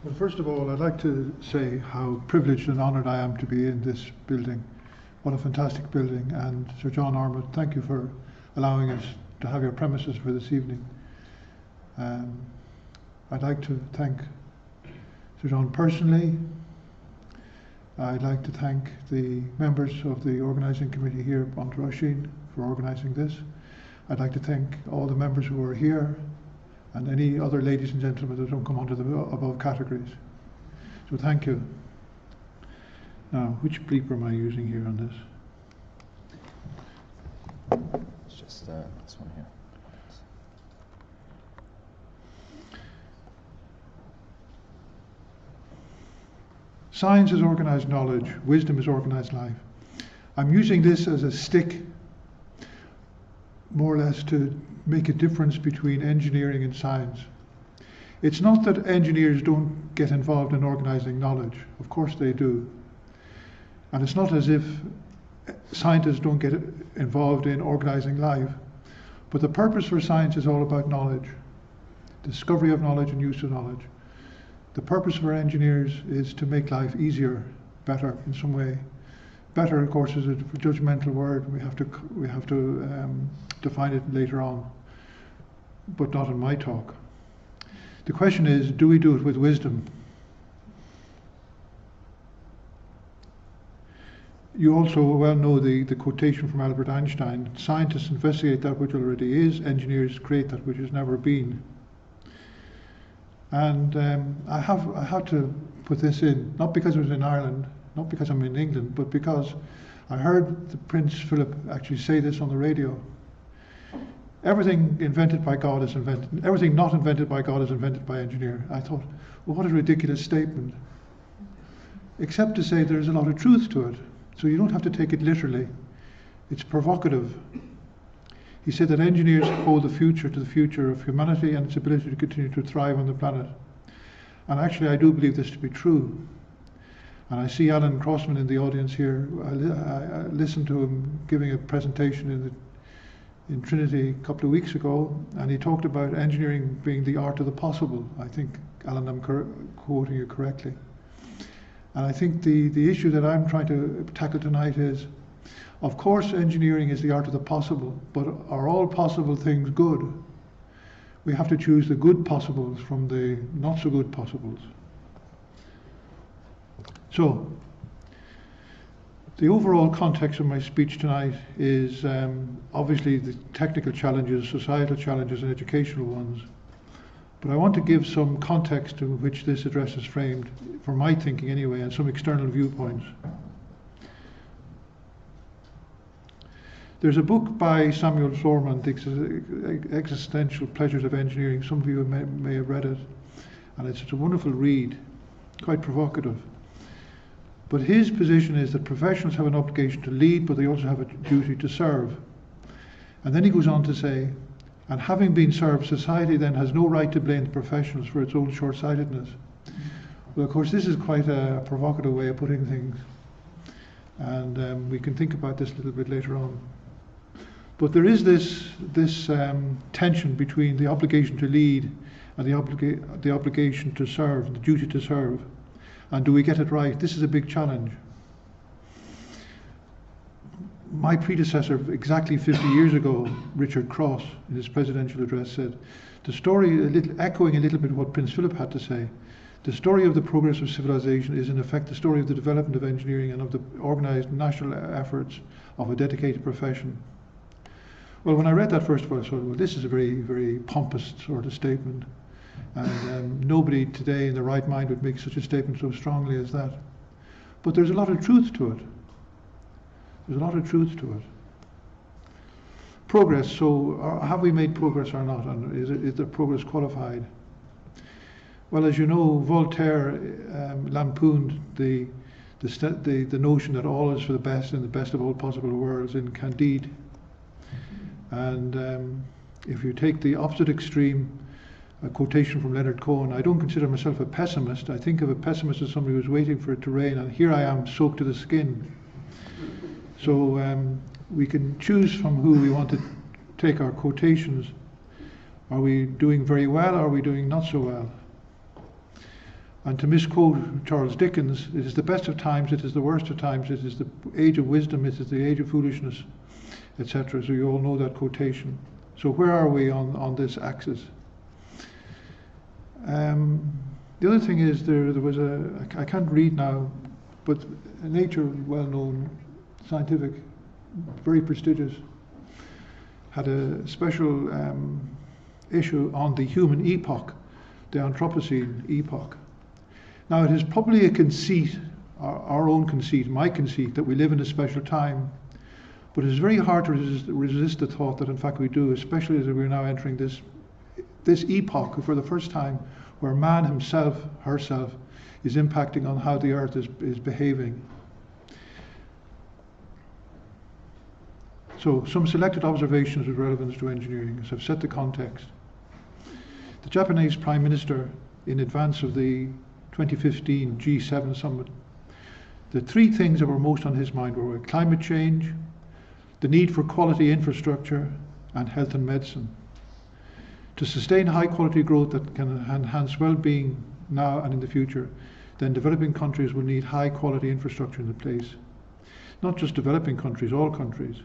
Well, first of all, I'd like to say how privileged and honoured I am to be in this building. What a fantastic building. And Sir John Armott, thank you for allowing us to have your premises for this evening. I'd like to thank Sir John personally. I'd like to thank the members of the organising committee here at Montroshin for organising this. I'd like to thank all the members who are here and any other ladies and gentlemen that don't come under the above categories. So thank you. Now, which bleeper am I using here on this? It's just this one here. Science is organised knowledge, wisdom is organised life. I'm using this as a stick, more or less, to make a difference between engineering and science. It's not that engineers don't get involved in organising knowledge, of course they do. And it's not as if scientists don't get involved in organising life, but the purpose for science is all about knowledge, discovery of knowledge and use of knowledge. The purpose for engineers is to make life easier, better in some way. Better, of course, is a judgmental word. We have to define it later on, but not in my talk. The question is, do we do it with wisdom? You also well know the quotation from Albert Einstein: scientists investigate that which already is, engineers create that which has never been. And I have to put this in, not because it was in Ireland, not because I'm in England, but because I heard the Prince Philip actually say this on the radio. Everything invented by God is invented, everything not invented by God is invented by engineer. I thought, well, what a ridiculous statement. Except to say there's a lot of truth to it. So you don't have to take it literally. It's provocative. He said that engineers owe the future to the future of humanity and its ability to continue to thrive on the planet. And actually I do believe this to be true. And I see Alan Crossman in the audience here. I listened to him giving a presentation in Trinity a couple of weeks ago, and he talked about engineering being the art of the possible. I think, Alan, I'm quoting you correctly. And I think the issue that I'm trying to tackle tonight is, of course engineering is the art of the possible, but are all possible things good? We have to choose the good possibles from the not so good possibles. So, the overall context of my speech tonight is obviously the technical challenges, societal challenges and educational ones. But I want to give some context to which this address is framed, for my thinking anyway, and some external viewpoints. There's a book by Samuel Sorman, The Existential Pleasures of Engineering. Some of you may have read it, and it's a wonderful read, quite provocative. But his position is that professionals have an obligation to lead, but they also have a duty to serve. And then he goes on to say, and having been served, society then has no right to blame the professionals for its own short-sightedness. Well, of course, this is quite a provocative way of putting things. And we can think about this a little bit later on. But there is this tension between the obligation to lead and the obligation to serve, the duty to serve. And do we get it right? This is a big challenge. My predecessor, exactly 50 years ago, Richard Cross, in his presidential address said, the story, echoing a little bit what Prince Philip had to say, the story of the progress of civilization is in effect the story of the development of engineering and of the organised national efforts of a dedicated profession. Well, when I read that first of all, I thought, well, this is a very, very pompous sort of statement. And nobody today in their right mind would make such a statement so strongly as that. But there's a lot of truth to it. There's a lot of truth to it. Progress, so have we made progress or not? And is the progress qualified? Well, as you know, Voltaire lampooned the notion that all is for the best in the best of all possible worlds in Candide. And if you take the opposite extreme, a quotation from Leonard Cohen, I don't consider myself a pessimist. I think of a pessimist as somebody who's waiting for it to rain, and here I am soaked to the skin. So we can choose from who we want to take our quotations. Are we doing very well, or are we doing not so well? And to misquote Charles Dickens, it is the best of times, it is the worst of times, it is the age of wisdom, it is the age of foolishness, etc. So you all know that quotation. So where are we on this axis? The other thing is there was I can't read now, but a Nature, well-known, scientific, very prestigious, had a special issue on the human epoch, the Anthropocene epoch. Now it is probably a conceit, our own conceit, my conceit, that we live in a special time, but it is very hard to resist the thought that in fact we do, especially as we're now entering this epoch for the first time, where man himself, herself, is impacting on how the earth is behaving. So some selected observations with relevance to engineering, as I've set the context. The Japanese Prime Minister, in advance of the 2015 G7 summit, the three things that were most on his mind were climate change, the need for quality infrastructure, and health and medicine. To sustain high quality growth that can enhance well-being now and in the future, then developing countries will need high quality infrastructure in place. Not just developing countries, all countries.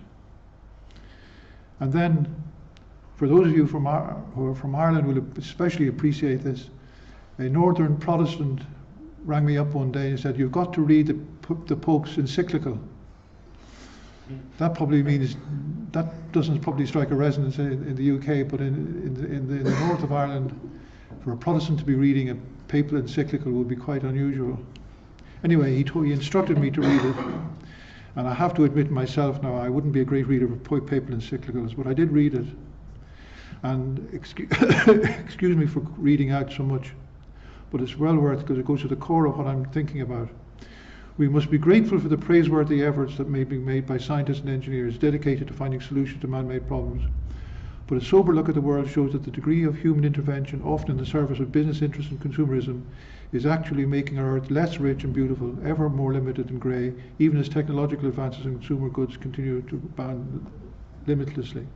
And then, for those of you who are from Ireland will especially appreciate this, a northern Protestant rang me up one day and said, "You've got to read the Pope's encyclical." That probably means, that doesn't probably strike a resonance in the UK, but in the north of Ireland, for a Protestant to be reading a papal encyclical would be quite unusual. Anyway, he instructed me to read it, and I have to admit myself now, I wouldn't be a great reader of papal encyclicals, but I did read it. And excuse me for reading out so much, but it's well worth, because it goes to the core of what I'm thinking about. We must be grateful for the praiseworthy efforts that may be made by scientists and engineers dedicated to finding solutions to man-made problems. But a sober look at the world shows that the degree of human intervention, often in the service of business interests and consumerism, is actually making our Earth less rich and beautiful, ever more limited and grey, even as technological advances in consumer goods continue to abound limitlessly.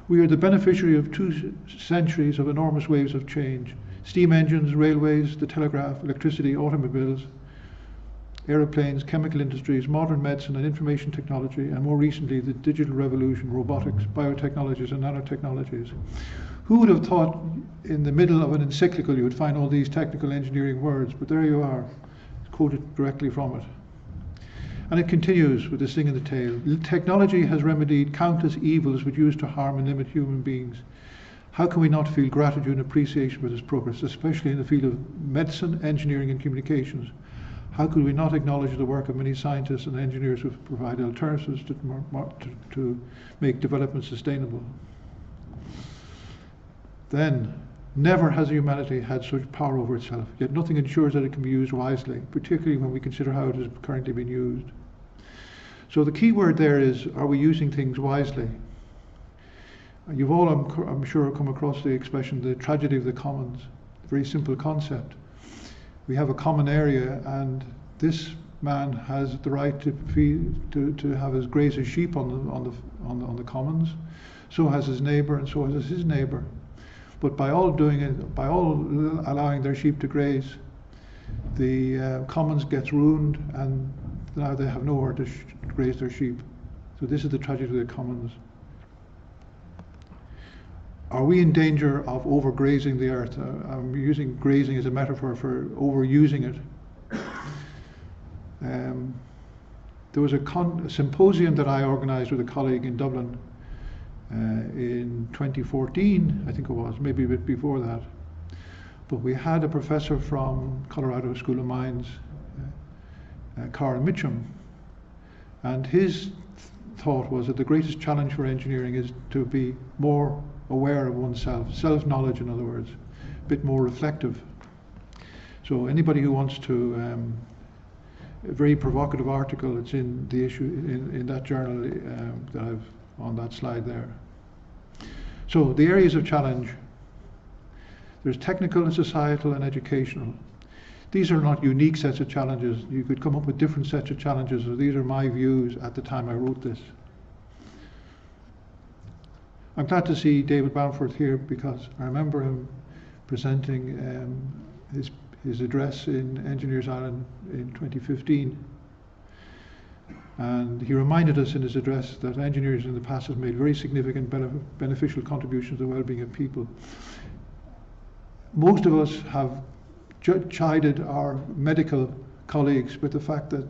We are the beneficiary of 2 centuries of enormous waves of change. Steam engines, railways, the telegraph, electricity, automobiles, aeroplanes, chemical industries, modern medicine and information technology, and more recently the digital revolution, robotics, biotechnologies and nanotechnologies. Who would have thought in the middle of an encyclical you would find all these technical engineering words, but there you are, quoted directly from it. And it continues with this thing in the tail. Technology has remedied countless evils which used to harm and limit human beings. How can we not feel gratitude and appreciation for this progress, especially in the field of medicine, engineering and communications? How could we not acknowledge the work of many scientists and engineers who provide alternatives to make development sustainable? Then, never has humanity had such power over itself, yet nothing ensures that it can be used wisely, particularly when we consider how it is currently being used. So the key word there is, are we using things wisely? You've all, I'm sure, come across the expression, the tragedy of the commons, a very simple concept. We have a common area, and this man has the right to have his graze his sheep on the commons. So has his neighbour, and so has his neighbour. But by all doing it, by all allowing their sheep to graze, the commons gets ruined, and now they have nowhere to graze their sheep. So this is the tragedy of the commons. Are we in danger of overgrazing the earth? I'm using grazing as a metaphor for overusing it. There was a symposium that I organised with a colleague in Dublin in 2014, I think it was, maybe a bit before that. But we had a professor from Colorado School of Mines, Carl Mitchum, and his thought was that the greatest challenge for engineering is to be more aware of oneself, self-knowledge in other words, a bit more reflective. So anybody who wants to, a very provocative article, it's in the issue, in that journal that I've on that slide there. So the areas of challenge, there's technical and societal and educational. These are not unique sets of challenges. You could come up with different sets of challenges. So these are my views at the time I wrote this. I'm glad to see David Bamforth here because I remember him presenting his address in Engineers Island in 2015. And he reminded us in his address that engineers in the past have made very significant beneficial contributions to the well-being of people. Most of us have chided our medical colleagues with the fact that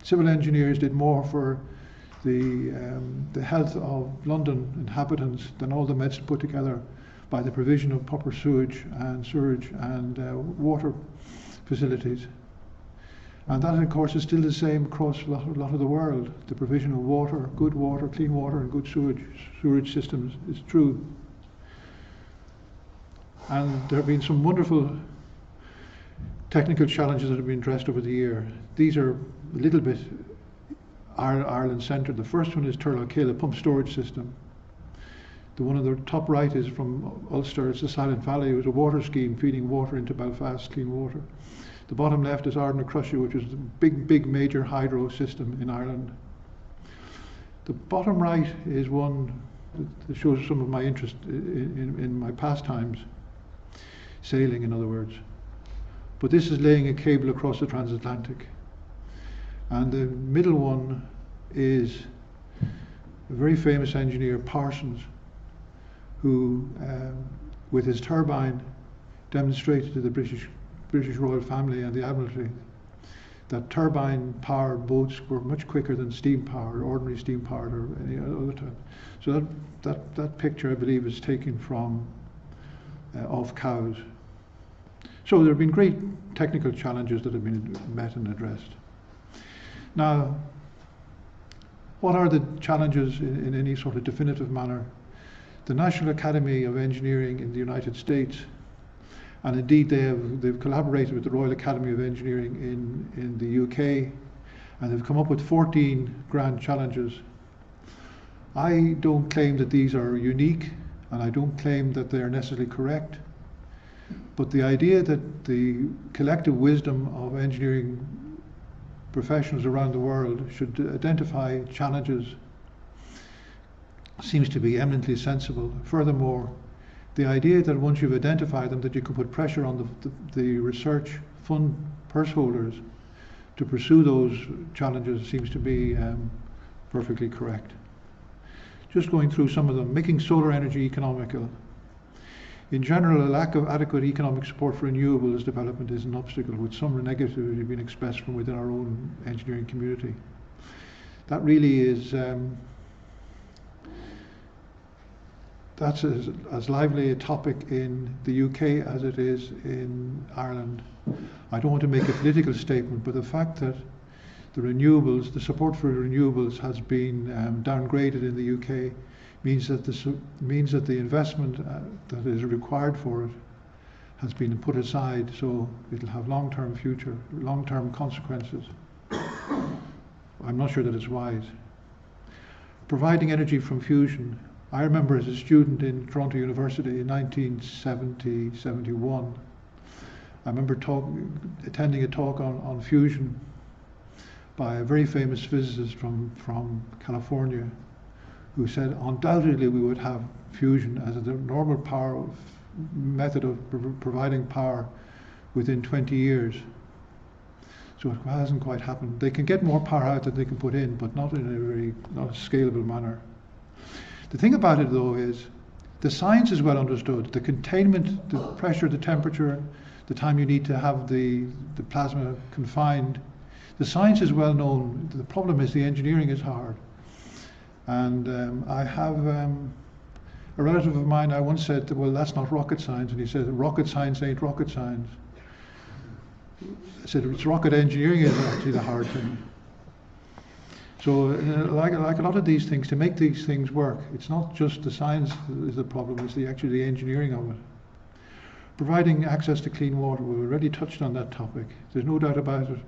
civil engineers did more for the health of London inhabitants than all the medicine put together by the provision of proper sewage and water facilities. And that, of course, is still the same across a lot of the world. The provision of water, good water, clean water, and good sewage systems is true. And there have been some wonderful technical challenges that have been addressed over the year. These are a little bit Ireland-centred. The first one is Turlough, a pump storage system. The one on the top right is from Ulster. It's the Silent Valley. It was a water scheme feeding water into Belfast, clean water. The bottom left is Ardnacrusha, which is a big major hydro system in Ireland. The bottom right is one that shows some of my interest in my pastimes, sailing in other words. But this is laying a cable across the transatlantic. And the middle one is a very famous engineer, Parsons, who, with his turbine, demonstrated to the British royal family and the Admiralty that turbine-powered boats were much quicker than steam-powered, ordinary steam-powered or any other type. So that picture, I believe, is taken from off cows. So there have been great technical challenges that have been met and addressed. Now, what are the challenges in any sort of definitive manner? The National Academy of Engineering in the United States, and indeed they've collaborated with the Royal Academy of Engineering in the UK, and they've come up with 14 grand challenges. I don't claim that these are unique, and I don't claim that they are necessarily correct, but the idea that the collective wisdom of engineering professionals around the world should identify challenges seems to be eminently sensible. Furthermore, the idea that once you've identified them, that you can put pressure on the research fund purse holders to pursue those challenges seems to be perfectly correct. Just going through some of them. Making solar energy economical. In general, a lack of adequate economic support for renewables development is an obstacle, with some negativity being expressed from within our own engineering community. That really is that's as lively a topic in the UK as it is in Ireland. I don't want to make a political statement, but the fact that the renewables, the support for renewables has been downgraded in the UK means that the investment that is required for it has been put aside, so it'll have long-term consequences. I'm not sure that it's wise. Providing energy from fusion. I remember as a student in Toronto University in 1970-71, I remember attending a talk on fusion by a very famous physicist from California, who said undoubtedly we would have fusion as a normal method of providing power within 20 years. So it hasn't quite happened. They can get more power out than they can put in, but not in not a scalable manner. The thing about it, though, is the science is well understood. The containment, the pressure, the temperature, the time you need to have the plasma confined, the science is well known. The problem is the engineering is hard. And I have a relative of mine, I once said, well, that's not rocket science. And he said, rocket science ain't rocket science. I said, it's rocket engineering is actually the hard thing. So like a lot of these things, to make these things work, it's not just the science that is the problem, it's actually the engineering of it. Providing access to clean water, we've already touched on that topic. There's no doubt about it.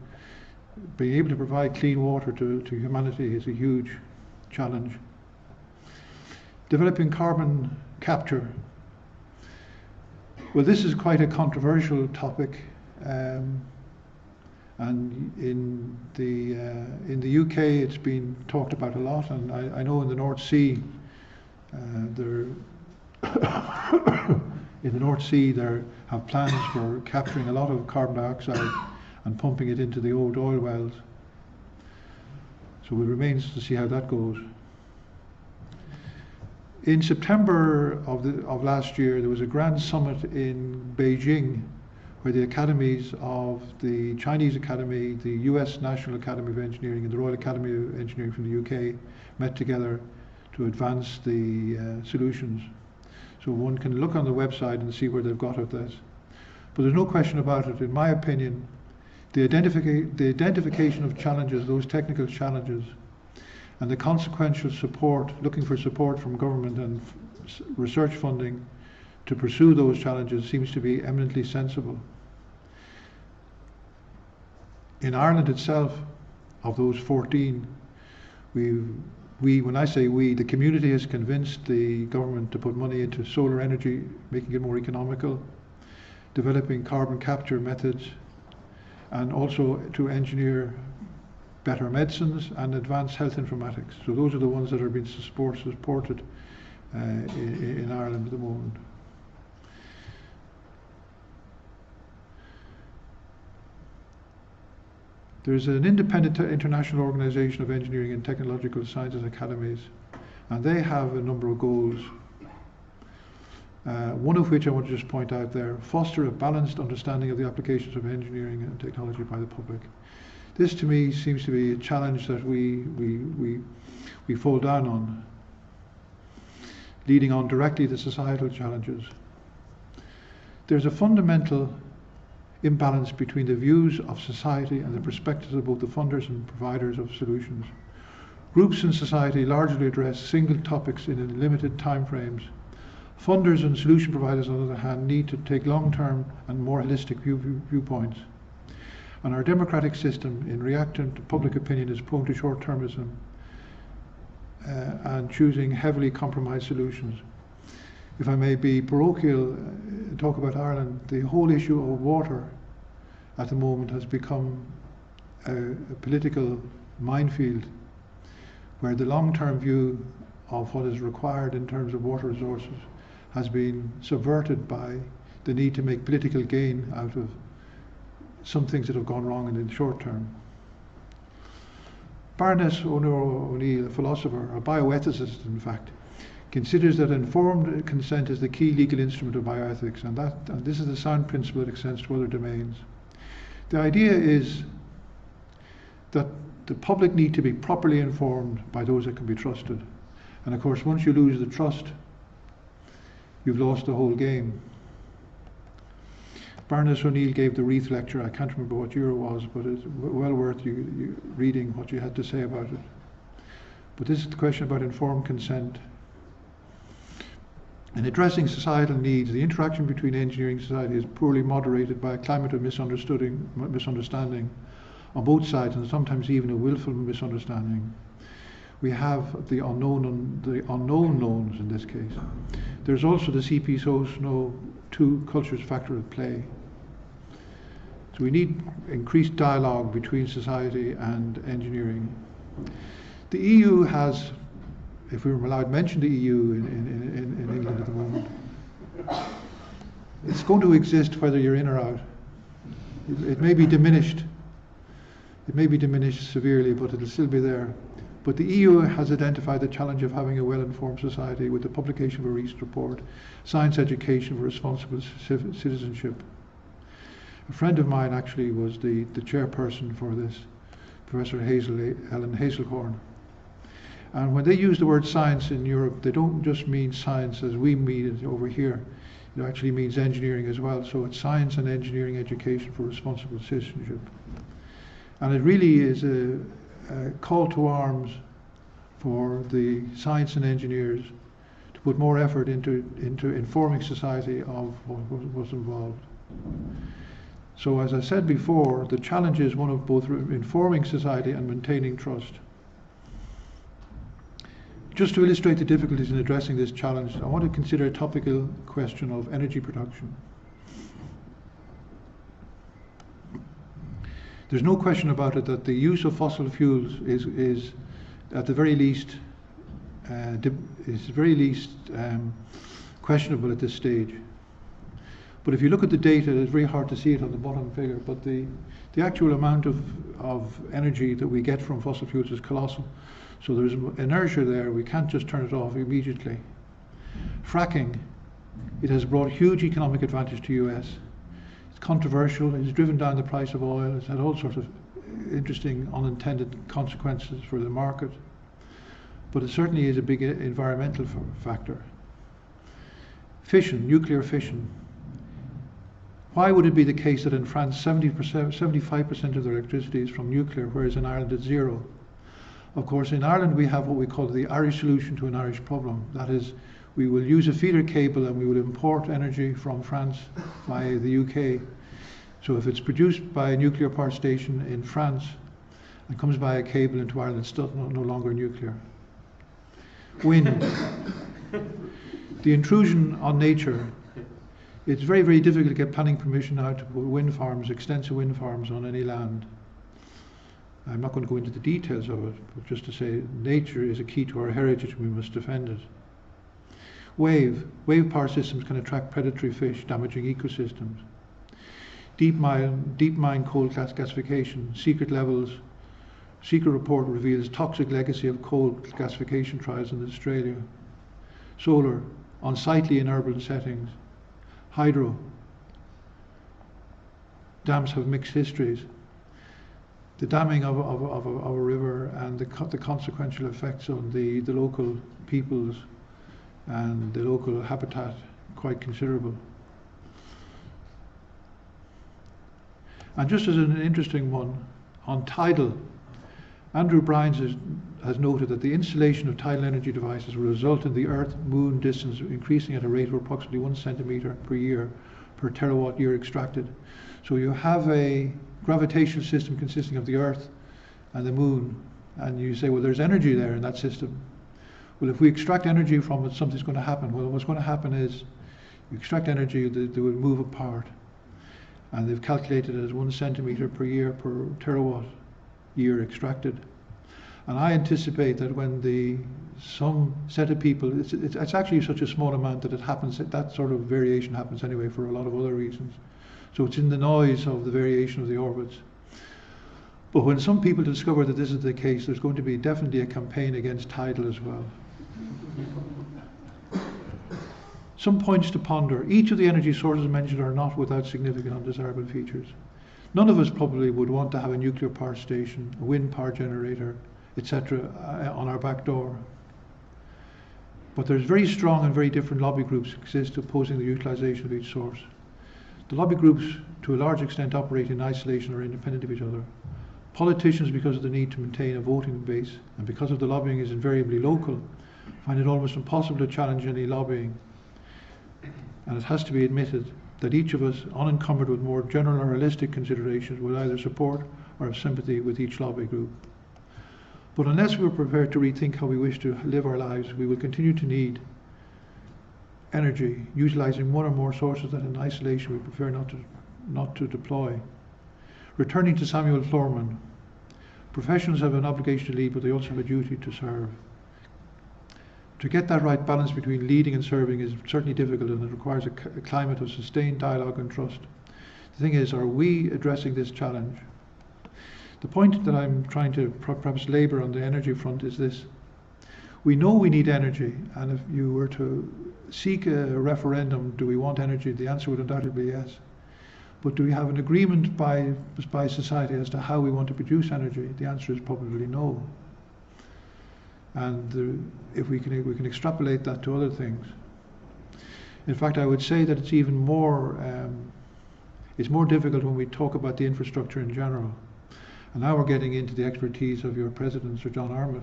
Being able to provide clean water to humanity is a huge challenge. Developing carbon capture. Well, this is quite a controversial topic. And in the UK it's been talked about a lot, and I know in the North Sea in In the North Sea, they have plans for capturing a lot of carbon dioxide and pumping it into the old oil wells. So it remains to see how that goes. In September of last year, there was a grand summit in Beijing where the academies of the Chinese Academy, the US National Academy of Engineering, and the Royal Academy of Engineering from the UK met together to advance the solutions. So one can look on the website and see where they've got at this. But there's no question about it, in my opinion, the identification of challenges, those technical challenges, and the consequential support, looking for support from government and research funding to pursue those challenges seems to be eminently sensible. In Ireland itself, of those 14, when I say we, the community has convinced the government to put money into solar energy, making it more economical, developing carbon capture methods, and also to engineer better medicines and advanced health informatics. So those are the ones that are being supported in Ireland at the moment. There's an independent international organisation of engineering and technological sciences academies, and they have a number of goals. One of which I want to just point out there: foster a balanced understanding of the applications of engineering and technology by the public. This to me seems to be a challenge that we fall down on, leading on directly to societal challenges. There's a fundamental imbalance between the views of society and the perspectives of both the funders and providers of solutions. Groups in society largely address single topics in limited time frames. Funders and solution providers, on the other hand, need to take long-term and more holistic viewpoints. And our democratic system, in reacting to public opinion, is prone to short-termism and choosing heavily compromised solutions. If I may be parochial, talk about Ireland, the whole issue of water at the moment has become a political minefield where the long-term view of what is required in terms of water resources has been subverted by the need to make political gain out of some things that have gone wrong in the short term. Baroness O'Neill, a philosopher, a bioethicist in fact, considers that informed consent is the key legal instrument of bioethics, and this is the sound principle that extends to other domains. The idea is that the public need to be properly informed by those that can be trusted. And of course, once you lose the trust, you've lost the whole game. Baroness O'Neill gave the Wreath lecture. I can't remember what year it was, but it's well worth you reading what she had to say about it. But this is the question about informed consent. In addressing societal needs, the interaction between engineering society is poorly moderated by a climate of misunderstanding on both sides, and sometimes even a willful misunderstanding. We have the unknown knowns in this case. There's also the CP2 cultures factor at play. So we need increased dialogue between society and engineering. The EU has, if we were allowed to mention the EU in England at the moment, it's going to exist whether you're in or out. It may be diminished. It may be diminished severely, but it'll still be there. But the EU has identified the challenge of having a well-informed society with the publication of a recent report, Science Education for Responsible Citizenship. A friend of mine actually was the chairperson for this, Professor Ellen Hazelhorn. And when they use the word science in Europe, they don't just mean science as we mean it over here. It actually means engineering as well. So it's science and engineering education for responsible citizenship. And it really is a call to arms for the science and engineers to put more effort into informing society of what was involved. So as I said before, the challenge is one of both informing society and maintaining trust. Just to illustrate the difficulties in addressing this challenge, I want to consider a topical question of energy production. There's no question about it that the use of fossil fuels is at the very least questionable at this stage. But if you look at the data, it's very hard to see it on the bottom figure, but the actual amount of energy that we get from fossil fuels is colossal. So there's inertia there, we can't just turn it off immediately. Fracking, it has brought huge economic advantage to the US. It's controversial, it's driven down the price of oil, it's had all sorts of interesting unintended consequences for the market. But it certainly is a big environmental factor. Fission, nuclear fission. Why would it be the case that in France 75% of their electricity is from nuclear, whereas in Ireland it's zero? Of course, in Ireland we have what we call the Irish solution to an Irish problem. That is, we will use a feeder cable and we will import energy from France via the UK. So if it's produced by a nuclear power station in France and comes by a cable into Ireland, it's still no longer nuclear. Wind. The intrusion on nature. It's very, very difficult to get planning permission now to put wind farms, extensive wind farms on any land. I'm not going to go into the details of it, but just to say nature is a key to our heritage and we must defend it. Wave power systems can attract predatory fish, damaging ecosystems. Deep mine coal gasification, secret report reveals toxic legacy of coal gasification trials in Australia. Solar, unsightly in urban settings. Hydro, dams have mixed histories. The damming of a river and the consequential effects on the local peoples and the local habitat quite considerable. And just as an interesting one, on tidal, Andrew Brines has noted that the installation of tidal energy devices will result in the Earth-Moon distance increasing at a rate of approximately 1 centimetre per year per terawatt year extracted. So you have a gravitational system consisting of the Earth and the Moon, and you say, well, there's energy there in that system. Well, if we extract energy from it, something's going to happen. Well, what's going to happen is you extract energy, they will move apart. And they've calculated it as 1 centimetre per year per terawatt year extracted. And I anticipate that when some set of people, it's actually such a small amount that it happens, that sort of variation happens anyway for a lot of other reasons. So it's in the noise of the variation of the orbits. But when some people discover that this is the case, there's going to be definitely a campaign against tidal as well. Some points to ponder. Each of the energy sources mentioned are not without significant undesirable features. None of us probably would want to have a nuclear power station, a wind power generator, etc. on our back door. But there's very strong and very different lobby groups exist opposing the utilisation of each source. The lobby groups, to a large extent, operate in isolation or independent of each other. Politicians, because of the need to maintain a voting base, and because of the lobbying is invariably local, find it almost impossible to challenge any lobbying. And it has to be admitted that each of us, unencumbered with more general or holistic considerations, will either support or have sympathy with each lobby group. But unless we're prepared to rethink how we wish to live our lives, we will continue to need energy, utilising one or more sources that in isolation we prefer not to deploy. Returning to Samuel Florman, professionals have an obligation to lead, but they also have a duty to serve. To get that right balance between leading and serving is certainly difficult, and it requires a climate of sustained dialogue and trust. The thing is, are we addressing this challenge? The point that I'm trying to perhaps labour on the energy front is this. We know we need energy, and if you were to seek a referendum, do we want energy? The answer would undoubtedly be yes. But do we have an agreement by society as to how we want to produce energy? The answer is probably no. And if we can extrapolate that to other things. In fact, I would say that it's even more, it's more difficult when we talk about the infrastructure in general. And now we're getting into the expertise of your president, Sir John Armitt.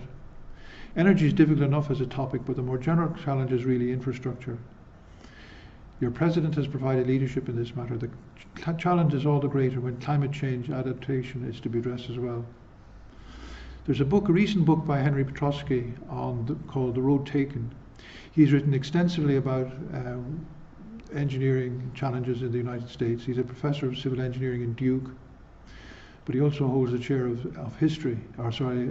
Energy is difficult enough as a topic, but the more general challenge is really infrastructure. Your president has provided leadership in this matter. The challenge is all the greater when climate change adaptation is to be addressed as well. There's a recent book by Henry Petrosky called The Road Taken. He's written extensively about engineering challenges in the United States. He's a professor of civil engineering in Duke, but he also holds the chair of history, or sorry,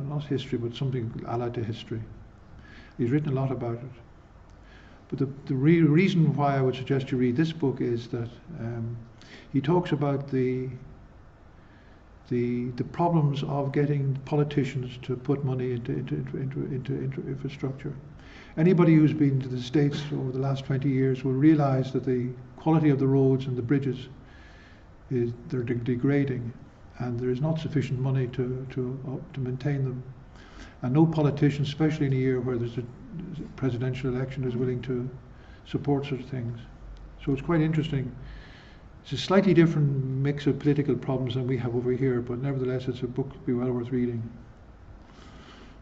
not history, but something allied to history. He's written a lot about it. But the reason why I would suggest you read this book is that he talks about the problems of getting politicians to put money into infrastructure. Anybody who's been to the States over the last 20 years will realize that the quality of the roads and the bridges they're degrading, and there is not sufficient money to maintain them. And no politician, especially in a year where there's a presidential election, is willing to support such things. So it's quite interesting. It's a slightly different mix of political problems than we have over here, but nevertheless it's a book to be well worth reading.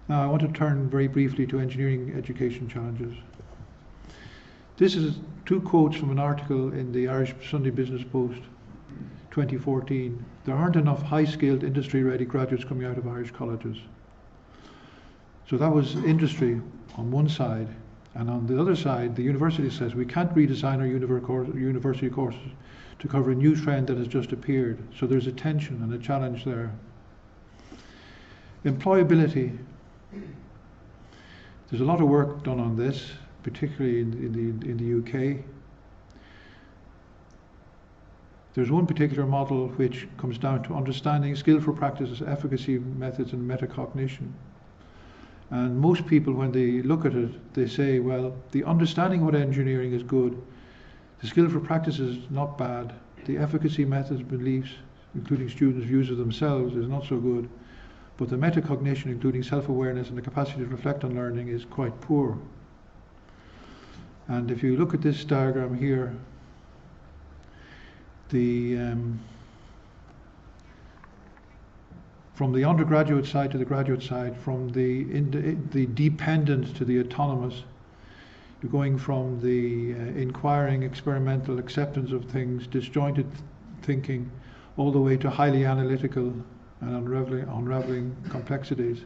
Now I want to turn very briefly to engineering education challenges. This is 2 quotes from an article in the Irish Sunday Business Post 2014. There aren't enough high-skilled industry-ready graduates coming out of Irish colleges. So that was industry on one side, and on the other side the university says we can't redesign our university courses to cover a new trend that has just appeared. So there's a tension and a challenge there. Employability. There's a lot of work done on this, particularly in the UK. There's one particular model which comes down to understanding skillful practices, efficacy methods and metacognition. And most people, when they look at it, they say, well, the understanding what engineering is good, the skillful practice is not bad, the efficacy methods, beliefs, including students' views of themselves, is not so good, but the metacognition, including self-awareness and the capacity to reflect on learning, is quite poor. And if you look at this diagram here, from the undergraduate side to the graduate side, from the dependent to the autonomous, you're going from the inquiring, experimental acceptance of things, disjointed thinking, all the way to highly analytical and unraveling complexities.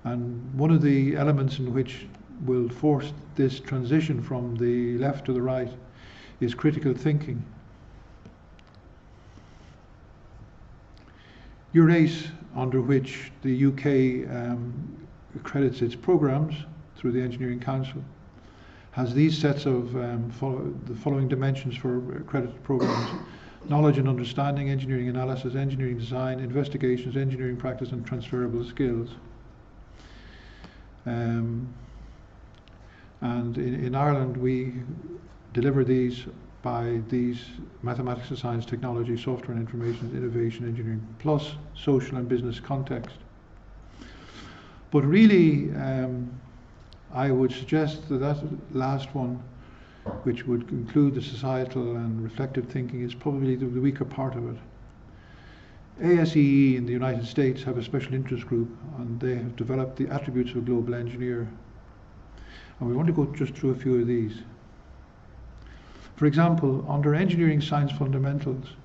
And one of the elements in which will force this transition from the left to the right is critical thinking. EURACE, under which the UK accredits its programs through the Engineering Council, has these sets of the following dimensions for accredited programs: knowledge and understanding, engineering analysis, engineering design, investigations, engineering practice and transferable skills. And in Ireland we deliver these by these mathematics and science, technology, software and information, innovation, engineering, plus social and business context. But really, I would suggest that last one, which would include the societal and reflective thinking, is probably the weaker part of it. ICEI in the United States have a special interest group, and they have developed the attributes of a global engineer. And we want to go just through a few of these. For example, under engineering science fundamentals,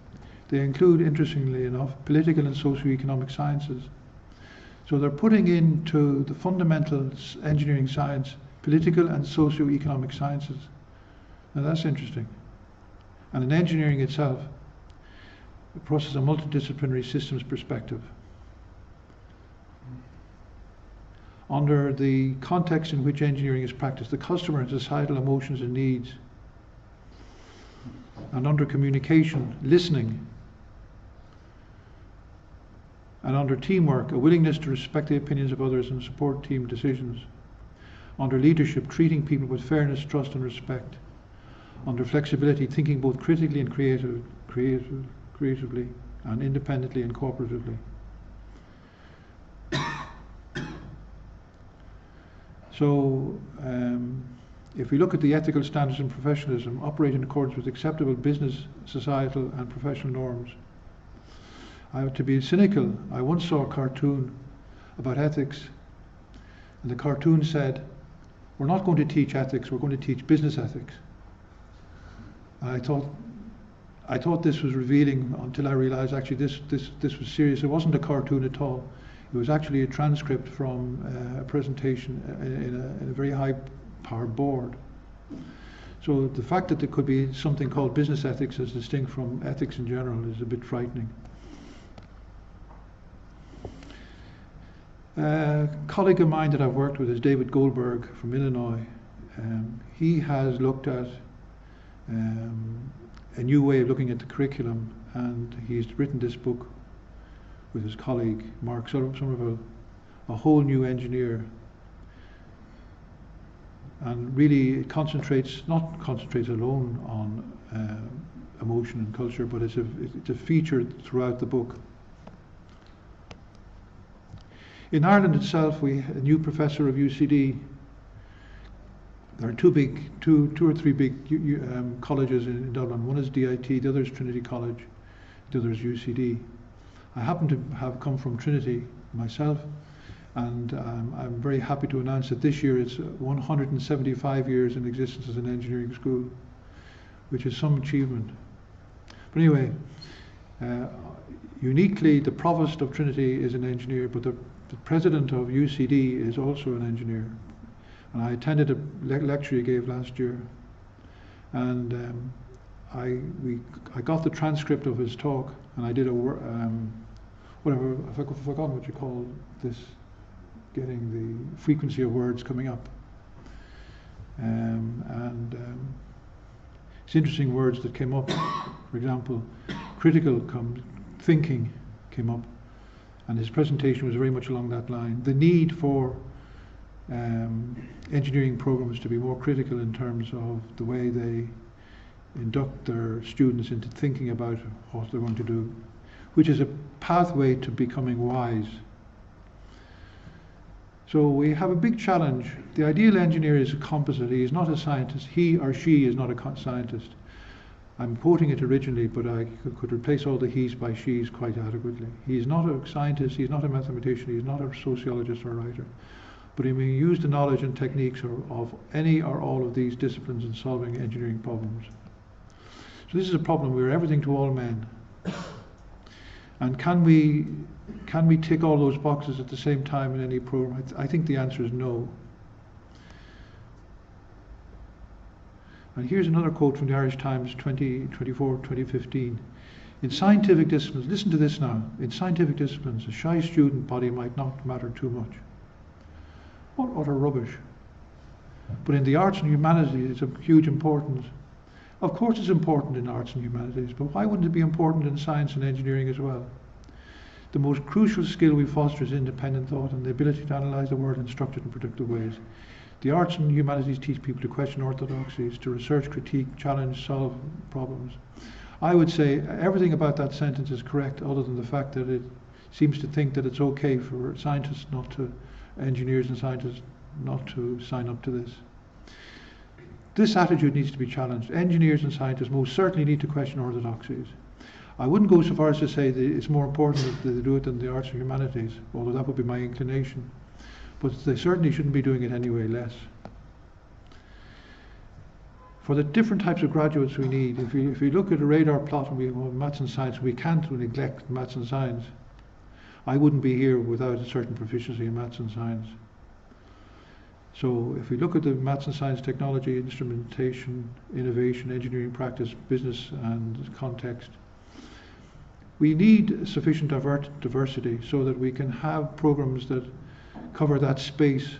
they include, interestingly enough, political and socio-economic sciences. So they're putting into the fundamental engineering science political and socio-economic sciences. Now that's interesting. And in engineering itself, it processes a multidisciplinary systems perspective. Under the context in which engineering is practiced, the customer and societal emotions and needs. And under communication, listening. And under teamwork, a willingness to respect the opinions of others and support team decisions. Under leadership, treating people with fairness, trust and respect. Under flexibility, thinking both critically and creatively, and independently and cooperatively. So, if we look at the ethical standards and professionalism, operate in accordance with acceptable business, societal and professional norms. To be cynical, I once saw a cartoon about ethics, and the cartoon said, we're not going to teach ethics, we're going to teach business ethics. And I thought this was revealing until I realized actually this was serious. It wasn't a cartoon at all. It was actually a transcript from a presentation in a very high-powered board. So the fact that there could be something called business ethics as distinct from ethics in general is a bit frightening. A colleague of mine that I've worked with is David Goldberg from Illinois. he has looked at a new way of looking at the curriculum, and he's written this book with his colleague Mark Somerville, A Whole New Engineer. And really it not concentrates alone on emotion and culture, but it's a feature throughout the book. In Ireland itself, a new professor of UCD. There are two or three big colleges in Dublin. One is DIT, the other is Trinity College, the other is UCD. I happen to have come from Trinity myself, and I'm very happy to announce that this year it's 175 years in existence as an engineering school, which is some achievement. But anyway, uniquely the provost of Trinity is an engineer, but the president of UCD is also an engineer. And I attended a lecture he gave last year, and I got the transcript of his talk, and I did whatever, I've forgotten what you call this, getting the frequency of words coming up. It's interesting words that came up. For example, critical thinking came up, and his presentation was very much along that line. The need for engineering programs to be more critical in terms of the way they induct their students into thinking about what they're going to do, which is a pathway to becoming wise. So we have a big challenge. The ideal engineer is a composite. He is not a scientist. He or she is not a scientist. I'm quoting it originally, but I could replace all the he's by she's quite adequately. He is not a scientist, he's not a mathematician, he's not a sociologist or a writer, but he may use the knowledge and techniques of any or all of these disciplines in solving engineering problems. So this is a problem. We're everything to all men. And can we tick all those boxes at the same time in any program? I think the answer is no. And here's another quote from the Irish Times 2015. In scientific disciplines, listen to this now, in scientific disciplines, a shy student body might not matter too much. What utter rubbish. But in the arts and humanities, it's of huge importance. Of course it's important in arts and humanities, but why wouldn't it be important in science and engineering as well? The most crucial skill we foster is independent thought and the ability to analyse the world in structured and productive ways. The arts and humanities teach people to question orthodoxies, to research, critique, challenge, solve problems. I would say everything about that sentence is correct, other than the fact that it seems to think that it's okay for engineers and scientists not to sign up to this. This attitude needs to be challenged. Engineers and scientists most certainly need to question orthodoxies. I wouldn't go so far as to say that it's more important that they do it than the arts and humanities, although that would be my inclination. But they certainly shouldn't be doing it anyway less. For the different types of graduates we need, if we look at a radar plot and we have maths and science, we can't neglect maths and science. I wouldn't be here without a certain proficiency in maths and science. So if we look at the maths and science, technology, instrumentation, innovation, engineering practice, business and context, we need sufficient diversity so that we can have programs that cover that space,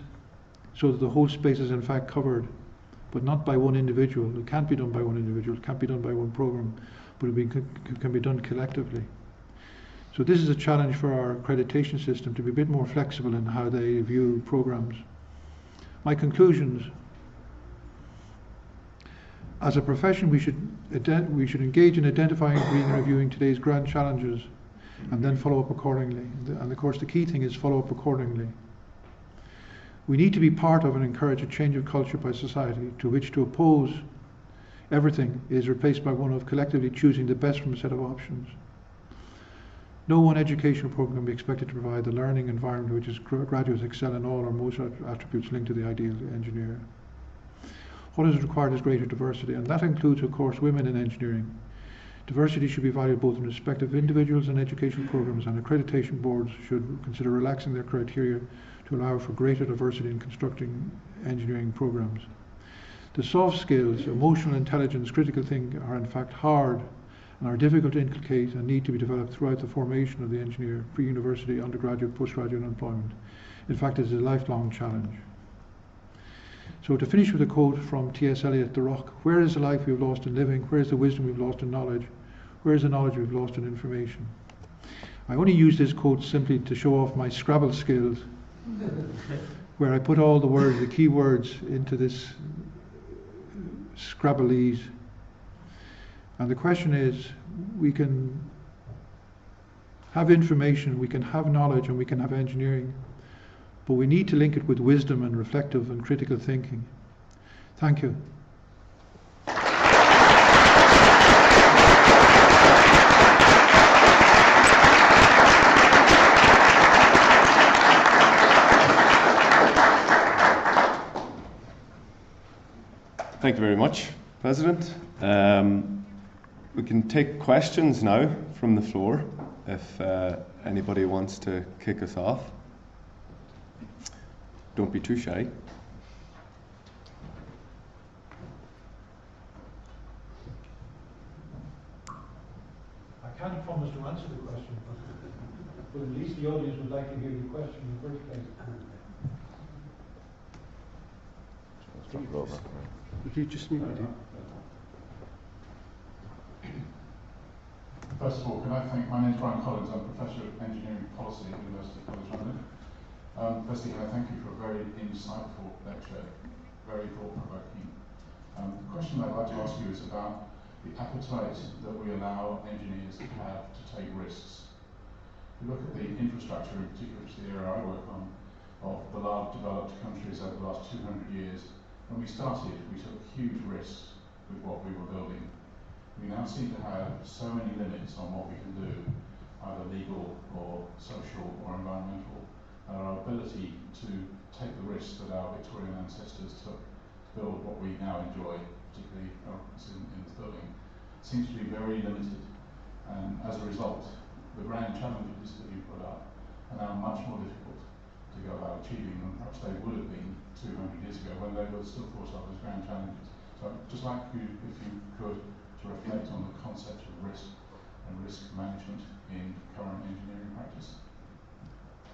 so that the whole space is in fact covered, but not by one individual. It can't be done by one individual, it can't be done by one program, but it can be done collectively. So this is a challenge for our accreditation system to be a bit more flexible in how they view programs. My conclusions: as a profession, we should engage in identifying, agreeing and reviewing today's grand challenges and then follow up accordingly. And of course the key thing is follow up accordingly. We need to be part of and encourage a change of culture by society, to which to oppose everything is replaced by one of collectively choosing the best from a set of options. No one educational program can be expected to provide the learning environment which is graduates excel in all or most attributes linked to the ideal engineer. What is required is greater diversity, and that includes, of course, women in engineering. Diversity should be valued both in respect of individuals and educational programs, and accreditation boards should consider relaxing their criteria to allow for greater diversity in constructing engineering programs. The soft skills, emotional intelligence, critical thinking are in fact hard and are difficult to inculcate and need to be developed throughout the formation of the engineer, pre-university, undergraduate, postgraduate employment. In fact, it is a lifelong challenge. So to finish with a quote from T.S. Eliot, The Rock: "Where is the life we've lost in living? Where is the wisdom we've lost in knowledge? Where is the knowledge we've lost in information?" I only use this quote simply to show off my Scrabble skills, where I put all the words, the key words, into this Scrabblese. And the question is, we can have information, we can have knowledge, and we can have engineering, but we need to link it with wisdom and reflective and critical thinking. Thank you. Thank you very much, President. We can take questions now from the floor if anybody wants to kick us off. Don't be too shy. I can't promise to answer the question, but at least the audience would like to hear your question in the first place. Would you just mute it? First of all, can I thank, my name is Brian Collins, I'm Professor of Engineering Policy at University College London. Firstly, can I thank you for a very insightful lecture, very thought-provoking. The question I'd like to ask you is about the appetite that we allow engineers to have to take risks. If you look at the infrastructure, in particular, which is the area I work on, of the large developed countries over the last 200 years, when we started, we took huge risks with what we were building. We now seem to have so many limits on what we can do, either legal or social or environmental, and our ability to take the risks that our Victorian ancestors took to build what we now enjoy, particularly in this building, seems to be very limited. And as a result, the grand challenges that you put up are now much more difficult to go about achieving than perhaps they would have been 200 years ago when they were still thought of as grand challenges. So I'd just like you, if you could, to reflect on the concept of risk and risk management in current engineering practice.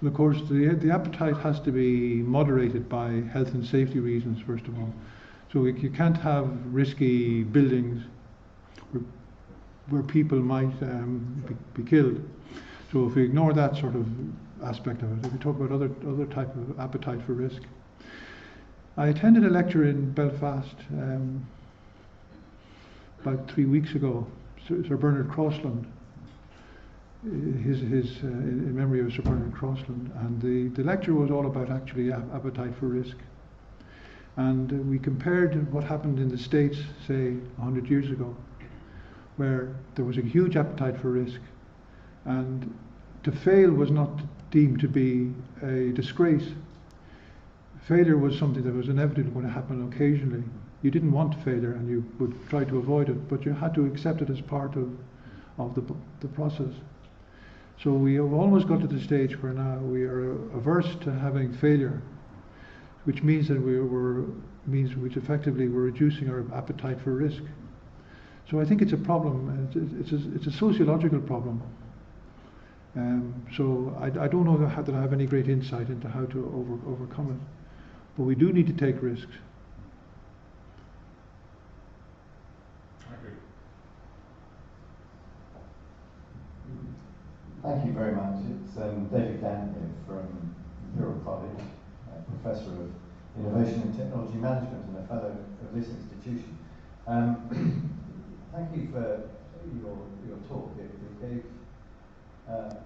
And of course, the appetite has to be moderated by health and safety reasons, first of all. So you can't have risky buildings where people might be killed. So if we ignore that sort of aspect of it, if we talk about other type of appetite for risk. I attended a lecture in Belfast about 3 weeks ago. Sir Bernard Crossland, in memory of Sir Bernard Crossland, and the lecture was all about actually appetite for risk. And we compared what happened in the States, say 100 years ago, where there was a huge appetite for risk, and to fail was not deemed to be a disgrace. Failure was something that was inevitably going to happen occasionally. You didn't want failure and you would try to avoid it, but you had to accept it as part of the process. So we have almost got to the stage where now we are averse to having failure, which means that which effectively we're reducing our appetite for risk. So I think it's a problem. It's a sociological problem. So I don't know that I have any great insight into how to overcome it. But we do need to take risks. Thank you very much. It's David Gantner from Imperial College, Professor of Innovation and Technology Management and a Fellow of this institution. Thank you for your talk. It gave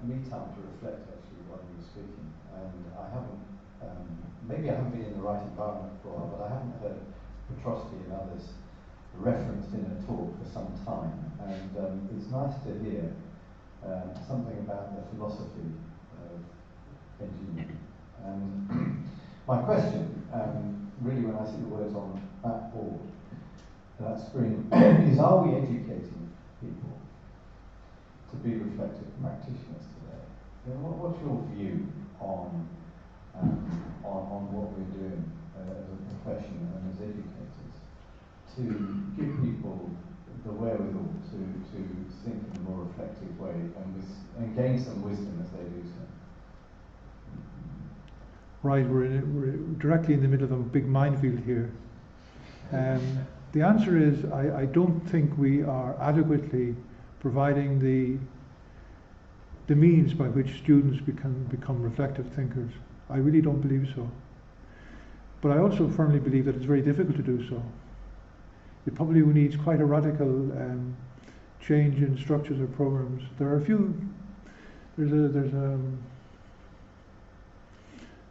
me time to reflect actually while you were speaking, and I haven't maybe I haven't been in the right environment for a while, but I haven't heard Petrosky and others referenced in a talk for some time, and it's nice to hear something about the philosophy of engineering. And my question, really when I see the words on that board, that screen, is are we educating people to be reflective practitioners today? What's your view on what we're doing as a profession and as educators to give people the wherewithal to think in a more reflective way and gain some wisdom as they do so? right, we're directly in the middle of a big minefield here. The answer is I don't think we are adequately providing the means by which students become reflective thinkers. I really don't believe so. But I also firmly believe that it's very difficult to do so. It probably needs quite a radical change in structures or programs. There are a few.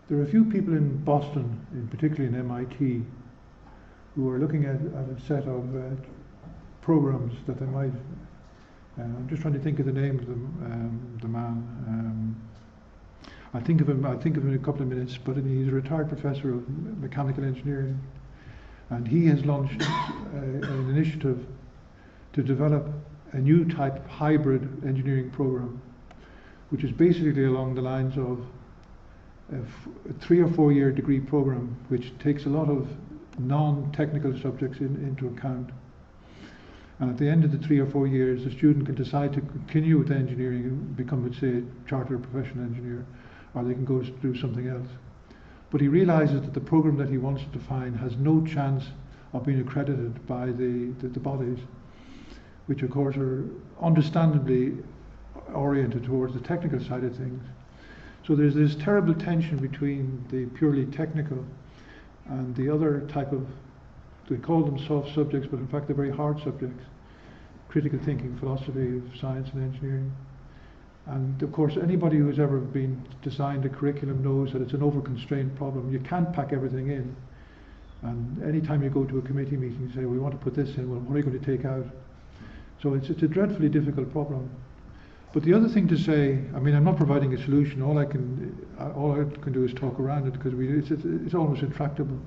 There are a few people in Boston, particularly in MIT, who are looking at a set of programs that they might. I'm just trying to think of the name of the man. I'll think of him in a couple of minutes. But he's a retired professor of mechanical engineering, and he has launched an initiative to develop a new type of hybrid engineering program, which is basically along the lines of a 3 or 4 year degree program, which takes a lot of non-technical subjects into account. And at the end of the 3 or 4 years, the student can decide to continue with engineering and become, let's say, a chartered professional engineer, or they can go to do something else. But he realizes that the program that he wants to define has no chance of being accredited by the bodies, which of course are understandably oriented towards the technical side of things. So there's this terrible tension between the purely technical and the other type of, they call them soft subjects, but in fact they're very hard subjects. Critical thinking, philosophy of science and engineering. And of course anybody who's ever been designed a curriculum knows that it's an over-constrained problem. You can't pack everything in. And anytime you go to a committee meeting, you say, we want to put this in, well, what are you going to take out? So it's a dreadfully difficult problem. But the other thing to say, I mean, I'm not providing a solution. All I can do is talk around it, because it's almost intractable.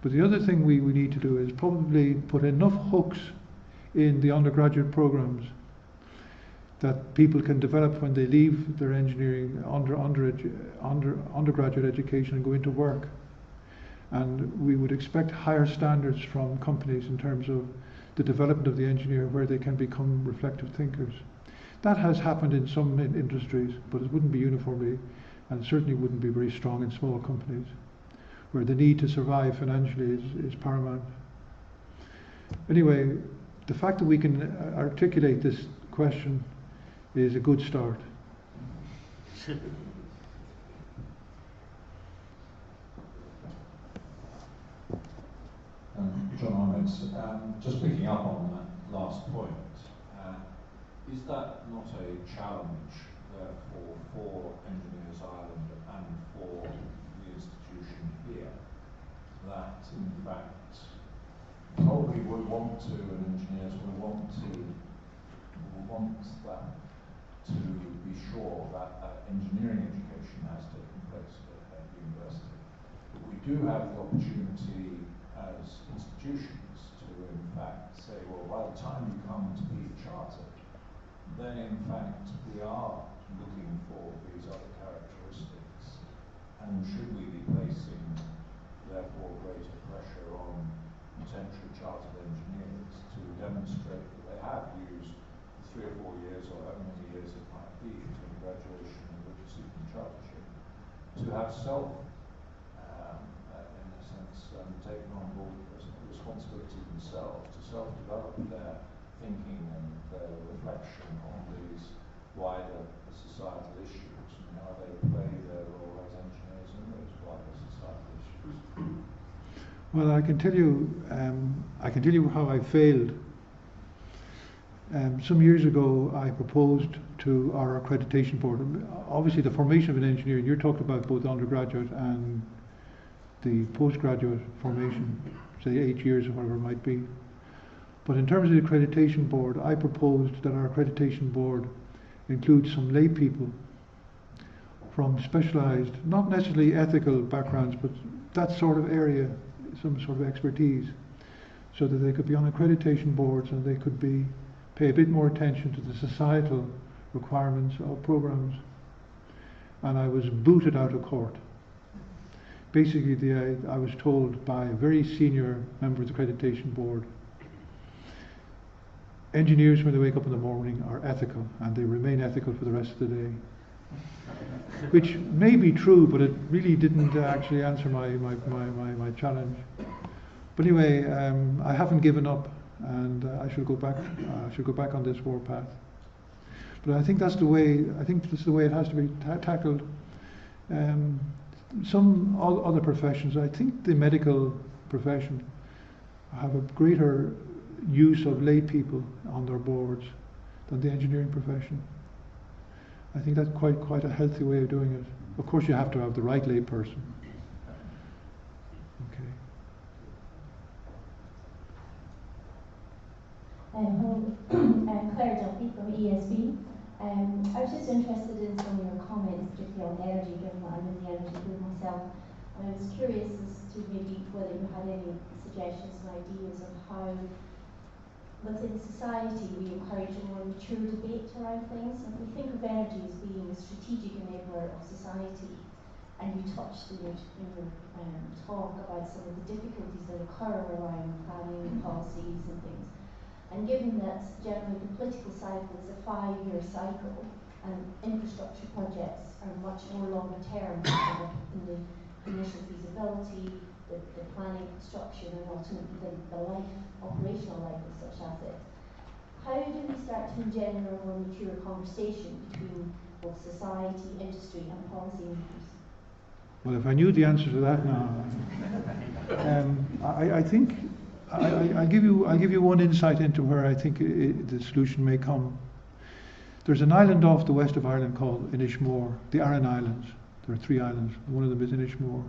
But the other thing we need to do is probably put enough hooks in the undergraduate programs that people can develop when they leave their engineering undergraduate education and go into work. And we would expect higher standards from companies in terms of the development of the engineer, where they can become reflective thinkers. That has happened in some industries, but it wouldn't be uniformly, and it certainly wouldn't be very strong in small companies, where the need to survive financially is paramount. Anyway, the fact that we can articulate this question is a good start. John Ahmeds, just picking up on that last point, is that not a challenge, therefore, for Engineers Ireland and for the institution here, that in fact probably would want to, and engineers would want that to be sure that engineering education has taken place at university. But we do have the opportunity as institutions to in fact say, well, by the time you come to be chartered, then in fact we are looking for these other characteristics. And should we be placing therefore greater pressure on potential chartered engineers to demonstrate that they have used 3 or 4 years, or however many years it might be, between graduation and subsequent chartership, to have in a sense, taken on board responsibility themselves, to self-develop their thinking and their reflection on these wider societal issues, and how they play their role as engineers in those wider societal issues. Well, I can tell you how I failed. Some years ago, I proposed to our accreditation board. Obviously, the formation of an engineer, you're talking about both undergraduate and the postgraduate formation, say 8 years or whatever it might be. But in terms of the accreditation board, I proposed that our accreditation board include some lay people from specialized, not necessarily ethical backgrounds, but that sort of area, some sort of expertise, so that they could be on accreditation boards and they could pay a bit more attention to the societal requirements of programs. And I was booted out of court. Basically, I was told by a very senior member of the accreditation board, engineers, when they wake up in the morning, are ethical, and they remain ethical for the rest of the day. which may be true, but it really didn't actually answer my challenge. But anyway, I haven't given up, and I shall go back. I shall go back on this warpath. But I think that's the way. I think that's the way it has to be tackled. Some other professions, I think the medical profession, have a greater use of lay people on their boards than the engineering profession. I think that's quite a healthy way of doing it. Of course, you have to have the right lay person. Okay. Hello, Claire Duffy from ESB. I was just interested in some of your comments, particularly on energy, given that I'm in the energy field myself. And I was curious as to maybe whether you had any suggestions and ideas on how, within society, we encourage a more mature debate around things. And if we think of energy as being a strategic enabler of society, and you touched in your talk about some of the difficulties that occur around planning policies and things. And given that generally the political cycle is a 5-year cycle, and infrastructure projects are much more longer term in the initial feasibility, the planning, construction, and ultimately the life, operational life of such assets, how do we start to engender a more mature conversation between both society, industry, and policymakers? Well, if I knew the answer to that now, I think I'll give you one insight into where I think the solution may come. There's an island off the west of Ireland called Inishmore, the Aran Islands. There are 3 islands. One of them is Inishmore.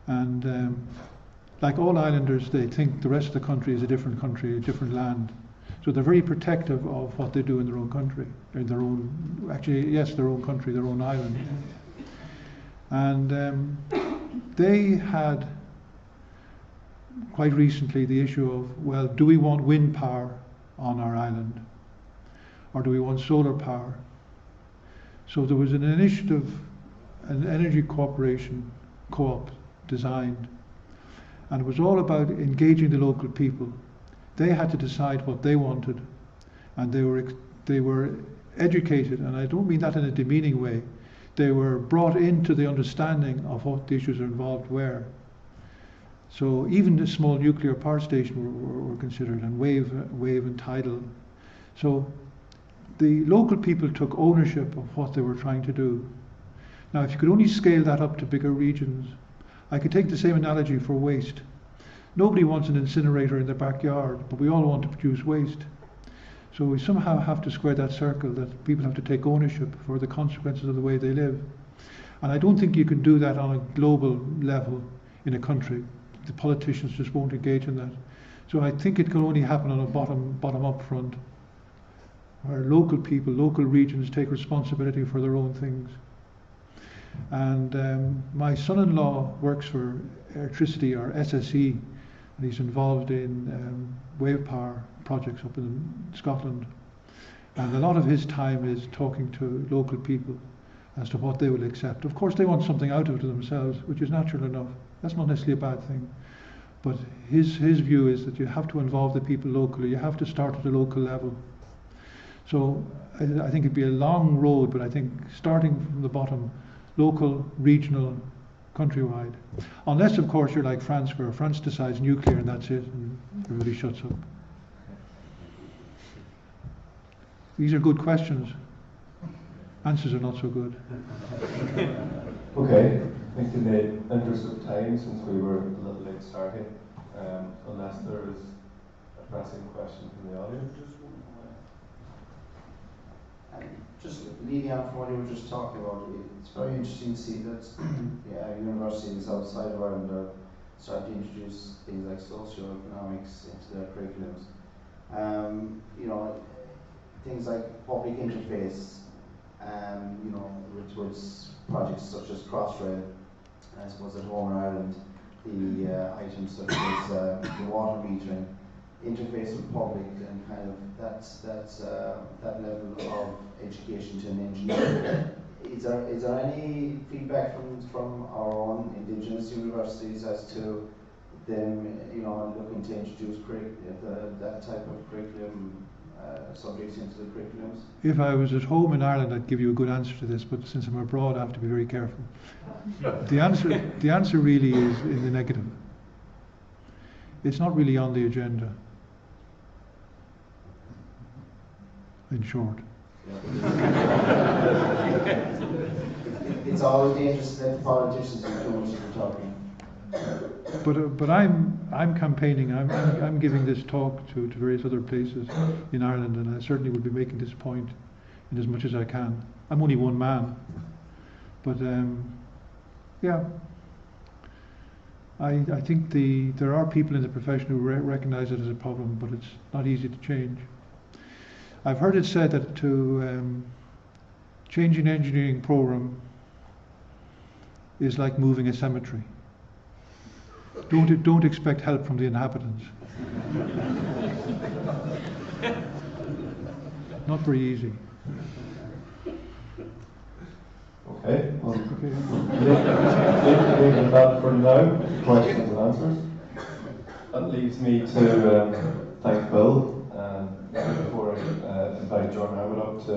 And like all islanders, they think the rest of the country is a different country, a different land. So they're very protective of what they do in their own country, in their own, actually, yes, their own country, their own island. And they had quite recently the issue of, well, do we want wind power on our island, or do we want solar power? So there was an initiative, an energy corporation co-op designed, and it was all about engaging the local people. They had to decide what they wanted, and they were educated, and I don't mean that in a demeaning way. They were brought into the understanding of what the issues involved were. So even the small nuclear power station were considered, and wave and tidal. So the local people took ownership of what they were trying to do. Now, if you could only scale that up to bigger regions, I could take the same analogy for waste. Nobody wants an incinerator in their backyard, but we all want to produce waste. So we somehow have to square that circle, that people have to take ownership for the consequences of the way they live. And I don't think you can do that on a global level in a country. The politicians just won't engage in that. So I think it can only happen on a bottom-up front, where local people, local regions take responsibility for their own things. And my son-in-law works for electricity, or SSE, and he's involved in wave power projects up in Scotland. And a lot of his time is talking to local people as to what they will accept. Of course, they want something out of it themselves, which is natural enough. That's not necessarily a bad thing. But his view is that you have to involve the people locally. You have to start at the local level. So I think it'd be a long road, but I think starting from the bottom, local, regional, countrywide. Unless, of course, you're like France, where France decides nuclear and that's it, and everybody shuts up. These are good questions. Answers are not so good. Okay, I think in the interest of time, since we were a little late starting, unless there is a pressing question from the audience. Just leading on from what you were just talking about, it's very interesting to see that universities outside of Ireland are starting to introduce things like socioeconomics into their curriculums. Things like public interface, with projects such as Crossrail. I suppose at home in Ireland, the items such as the water metering, interface with public, and kind of that level of education to an engineer. Is there any feedback from our own Indigenous universities as to them, looking to introduce that type of curriculum subjects into the curriculums? If I was at home in Ireland, I'd give you a good answer to this, but since I'm abroad, I have to be very careful. The answer really is in the negative. It's not really on the agenda, in short. It's always dangerous to let the politicians do too much of the talking. But I'm campaigning. I'm giving this talk to various other places in Ireland, and I certainly will be making this point in as much as I can. I'm only one man, but yeah. I think there are people in the profession who recognise it as a problem, but it's not easy to change. I've heard it said that to change an engineering program is like moving a cemetery. Don't expect help from the inhabitants. Not very easy. Okay, well, leaving that for now, questions and answers. That leaves me to thank Bill, before I invite John Howard up to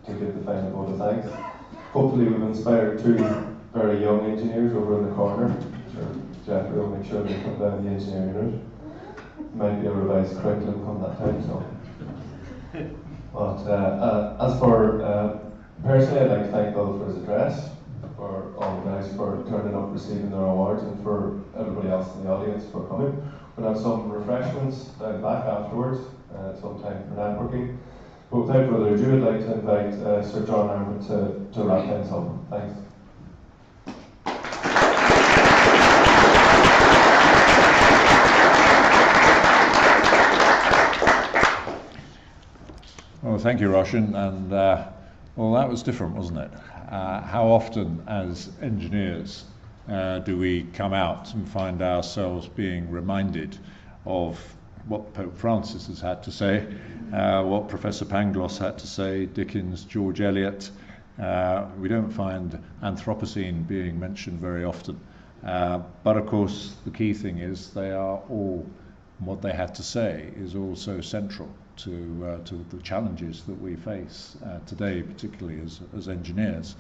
give the final vote of thanks. Hopefully we've inspired two very young engineers over in the corner. Sure, Jeffrey will make sure they come down the engineering route. Might be a revised curriculum come that time, so. But as for personally, I'd like to thank Bill for his address, for all the guys for turning up, receiving their awards, and for everybody else in the audience for coming. We'll have some refreshments down the back afterwards, some time for networking. But without further ado, I'd like to invite Sir John Armand to wrap things up. Thanks. Well, thank you, Roshan, and well, that was different, wasn't it? How often, as engineers, do we come out and find ourselves being reminded of what Pope Francis has had to say, what Professor Pangloss had to say, Dickens, George Eliot. We don't find Anthropocene being mentioned very often. But of course, the key thing is they are all, what they had to say is also central to the challenges that we face today, particularly as engineers.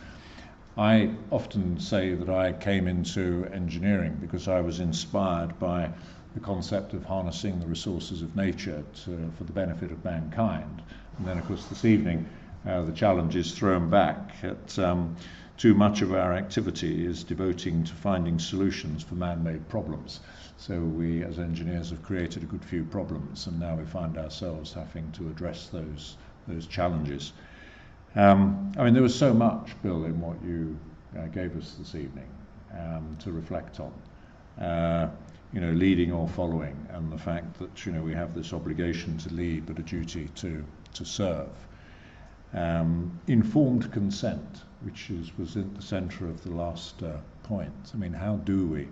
I often say that I came into engineering because I was inspired by the concept of harnessing the resources of nature for the benefit of mankind. And then, of course, this evening, the challenge is thrown back at too much of our activity is devoting to finding solutions for man-made problems. So we, as engineers, have created a good few problems, and now we find ourselves having to address those challenges. I mean, there was so much, Bill, in what you gave us this evening to reflect on. You know, leading or following, and the fact that, you know, we have this obligation to lead, but a duty to serve. Informed consent, which was in the centre of the last point. I mean, how do we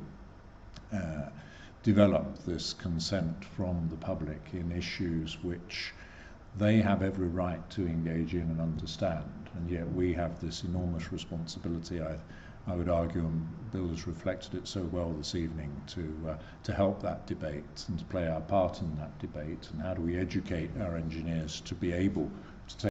develop this consent from the public in issues which they have every right to engage in and understand, and yet we have this enormous responsibility, I would argue, and Bill has reflected it so well this evening, to help that debate and to play our part in that debate, and how do we educate our engineers to be able to take